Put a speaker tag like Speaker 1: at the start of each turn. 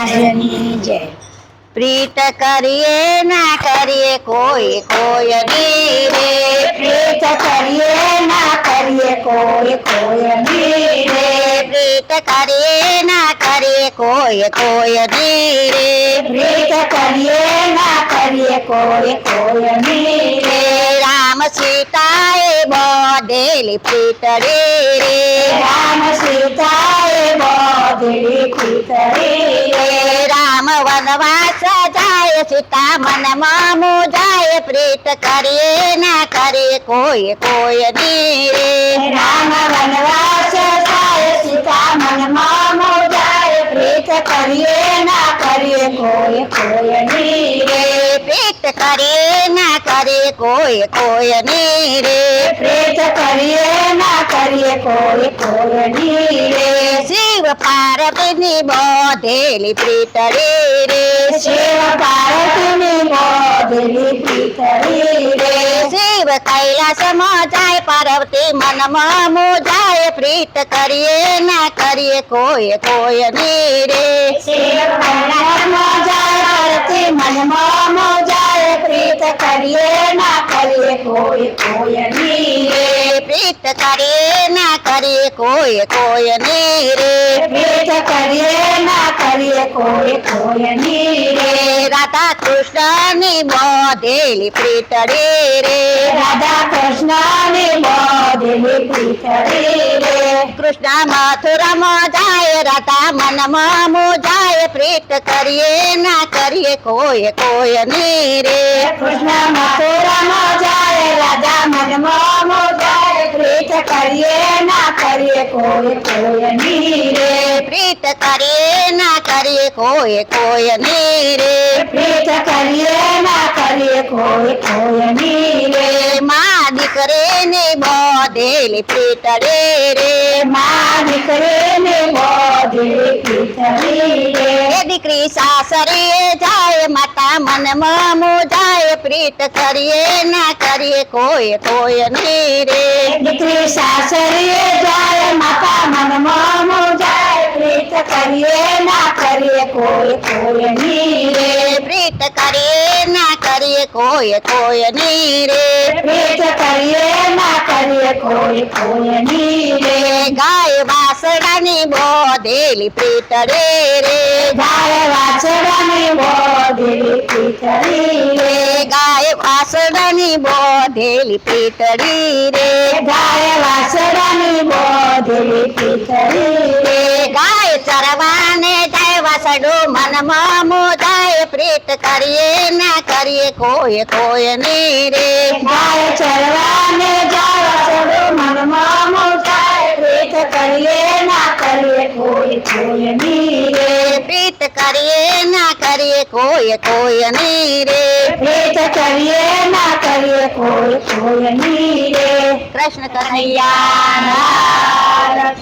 Speaker 1: મહારાજની જય.
Speaker 2: પ્રીત કરીએ ના કરીએ કોઈ કોયની રે,
Speaker 1: પ્રીત કરીએ ના કરીએ કોઈ કોયની રે,
Speaker 2: પ્રીત કરીએ ના કરીએ કોઈ કોયની રે,
Speaker 1: પ્રીત કરીએ ના કરીએ કોઈ કોયની રે,
Speaker 2: રામ સીતાએ બોધેલી પ્રીતડી રે,
Speaker 1: રામ સીતાએ બોધેલી પ્રીતડી રે,
Speaker 2: રામ વનવાસ જાય સીતા મનમાં મુજાય, પ્રીત કરીએ ના કરીએ કોઈ કોયની રે,
Speaker 1: રામ વનવાસ જાય સીતા મનમાં મુજાય, પ્રીત કરીએ ના કરીએ કોઈ કોયની રે,
Speaker 2: પ્રીત કરીએ ના કરીએ કોઈ કોયની રે,
Speaker 1: પ્રીત કરીએ ના કરીએ કોઈ કોયની રે,
Speaker 2: શિવ પાર્વતીની બોધેલી પ્રીતડી રે,
Speaker 1: શિવ પાર્વતીની બોધેલી પ્રીતડી રે,
Speaker 2: શિવ કૈલાસમાં જાય પાર્વતી મનમાં મુજાય, પ્રીત કરીએ ના કરીએ કોઈ કોયની રે,
Speaker 1: શિવ કૈલાસમાં જાય પાર્વતી મનમાં મુજાય, પ્રીત કરીએ ના કરીએ કોઈ કોયની રે,
Speaker 2: પ્રીત કરીએ ના કરીએ કોઈ કોયની રે,
Speaker 1: પ્રીત કરીએ ના કરીએ કોઈ કોયની રે,
Speaker 2: રાધા કૃષ્ણની બોધેલી પ્રીતડી રે,
Speaker 1: રાધા કૃષ્ણની બોધેલી પ્રીતડી રે,
Speaker 2: કૃષ્ણ મથુરામાં જાય રાધા મનમાં મુજાય, પ્રીત કરીએ ના કરીએ કોઈ કોયની રે,
Speaker 1: કૃષ્ણ મથુરામાં જાય રાધા મનમાં મુજાય, પ્રીત કરીએ ના કરીએ કોઈ કોયની રે,
Speaker 2: પ્રીત કરીએ ના કરીએ કોઈ કોયની રે,
Speaker 1: પ્રીત કરીએ ના કરીએ કોઈ કોયની રે,
Speaker 2: મા દીકરીની બોધેલી પ્રીતડી રે,
Speaker 1: મા દીકરીની બોધેલી પ્રીતડી રે,
Speaker 2: એ દીકરી સાસરીએ જાય માતા મનમાં મુજાય, પ્રીત કરીએ ના કરીએ કોઈ કોયની રે,
Speaker 1: દીકરી સાસરીએ જાય માતા મનમાં મુજાય, પ્રીત કરીએ ના કરીએ કોઈ કોયની રે,
Speaker 2: પ્રીત કરીએ ના કરીએ કોઈ કોયની રે,
Speaker 1: પ્રીત કરીએ ના કરીએ કોઈ કોયની રે,
Speaker 2: ગાય વાસડાની બોધેલી પ્રીતડી રે,
Speaker 1: ગાય વાછડાની બોધેલી પ્રીતડી રે,
Speaker 2: ગાય વાસડાની બોધેલી પ્રીતડી રે,
Speaker 1: ગાય વાછડાની બોધેલી પ્રીતડી રે,
Speaker 2: ગાય ચરવાને જાય વાસડું મનમાં મુજાય, પ્રીત કરીએ ના કરીએ કોઈ કોયની રે,
Speaker 1: ગાય ચરવાને જાય વાછડું મનમાં મુજાય, પ્રીત કરીએ ના કરીએ કોઈ કોયની રે,
Speaker 2: પ્રીત કરીએ ના કરીએ કોઈ કોયની રે,
Speaker 1: પ્રીત કરીએ ના કરીએ કોઈ કોયની રે,
Speaker 2: કૃષ્ણ કનૈયા
Speaker 1: કનૈયા